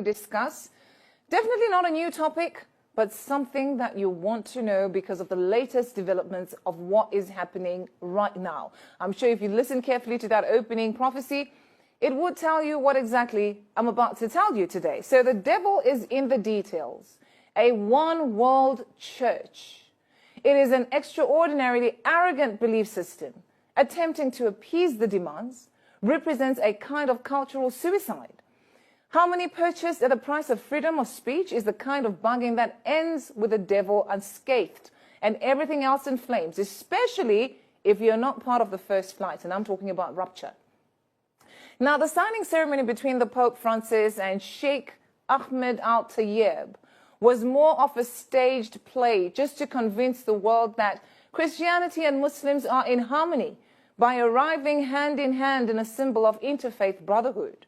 we discuss. Definitely not a new topic, but something that you want to know because of the latest developments of what is happening right now. I'm sure if you listen carefully to that opening prophecy, it would tell you what exactly I'm about to tell you today. So the devil is in the details. A one world church. It is an extraordinarily arrogant belief system attempting to appease the demands, represents a kind of cultural suicide. Harmony purchased at the price of freedom of speech is the kind of bargain that ends with the devil unscathed and everything else in flames, especially if you're not part of the first flight, and I'm talking about rapture. Now, the signing ceremony between the Pope Francis and Sheikh Ahmed Al-Tayyib was more of a staged play just to convince the world that Christianity and Muslims are in harmony by arriving hand in hand in a symbol of interfaith brotherhood.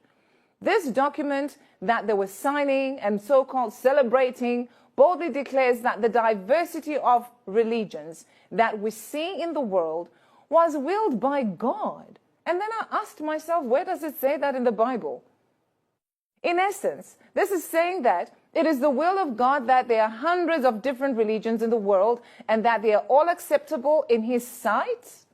This document that they were signing and so-called celebrating boldly declares that the diversity of religions that we see in the world was willed by God. And then I asked myself, where does it say that in the Bible? In essence, this is saying that it is the will of God that there are hundreds of different religions in the world and that they are all acceptable in His sight.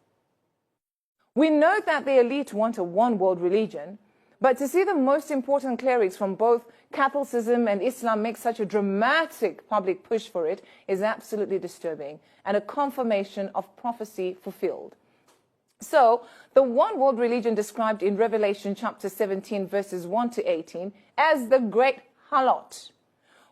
We know that the elite want a one-world religion, but to see the most important clerics from both Catholicism and Islam make such a dramatic public push for it is absolutely disturbing and a confirmation of prophecy fulfilled. So, the one world religion described in Revelation chapter 17 verses 1 to 18 as the great harlot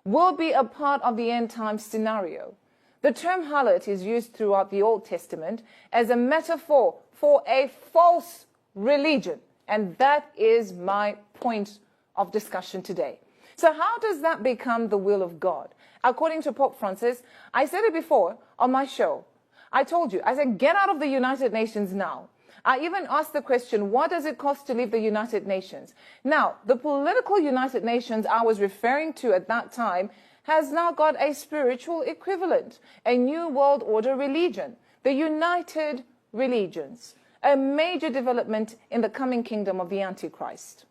will be a part of the end time scenario. The term harlot is used throughout the Old Testament as a metaphor for a false religion. And that is my point of discussion today. So how does that become the will of God? According to Pope Francis, I said it before on my show. I told you, I said, get out of the United Nations now. I even asked the question, what does it cost to leave the United Nations? Now, the political United Nations I was referring to at that time has now got a spiritual equivalent, a new world order religion, the United Religions, a major development in the coming kingdom of the Antichrist.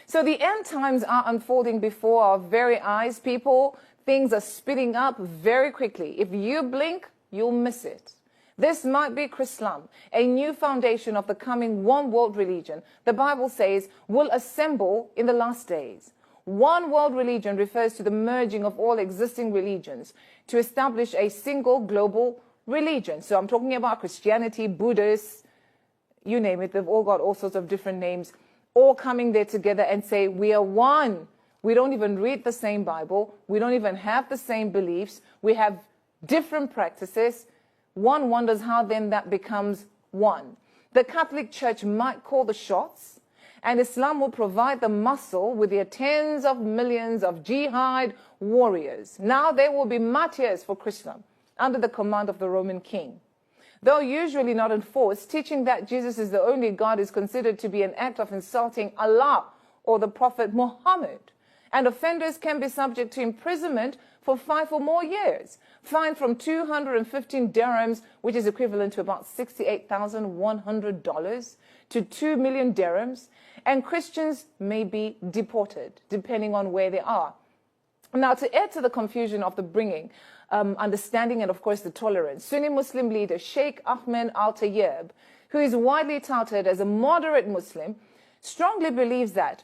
So the end times are unfolding before our very eyes, people. Things are speeding up very quickly. If you blink, you'll miss it. This might be Chrislam, a new foundation of the coming one world religion. The Bible says will assemble in the last days. One world religion refers to the merging of all existing religions to establish a single global religion. So I'm talking about Christianity, Buddhists, you name it. They've all got all sorts of different names, all coming there together and say, we are one. We don't even read the same Bible. We don't even have the same beliefs. We have different practices. One wonders how then that becomes one. The Catholic Church might call the shots, and Islam will provide the muscle with their tens of millions of jihad warriors. Now there will be martyrs for Chrislam under the command of the Roman king. Though usually not enforced, teaching that Jesus is the only God is considered to be an act of insulting Allah or the Prophet Muhammad. And offenders can be subject to imprisonment for 5 or more years, fined from 215 dirhams, which is equivalent to about $68,100, to 2 million dirhams, and Christians may be deported, depending on where they are. Now, to add to the confusion of the bringing, understanding and, of course, the tolerance, Sunni Muslim leader Sheikh Ahmed Al-Tayyib, who is widely touted as a moderate Muslim, strongly believes that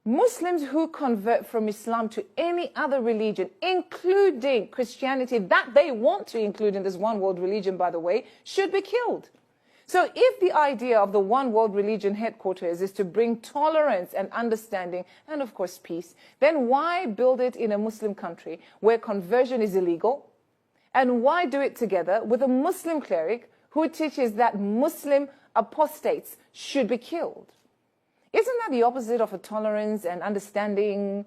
Muslims who convert from Islam to any other religion, including Christianity, that they want to include in this one world religion, by the way, should be killed. So if the idea of the one world religion headquarters is to bring tolerance and understanding and, of course, peace, then why build it in a Muslim country where conversion is illegal? And why do it together with a Muslim cleric who teaches that Muslim apostates should be killed? Isn't that the opposite of a tolerance and understanding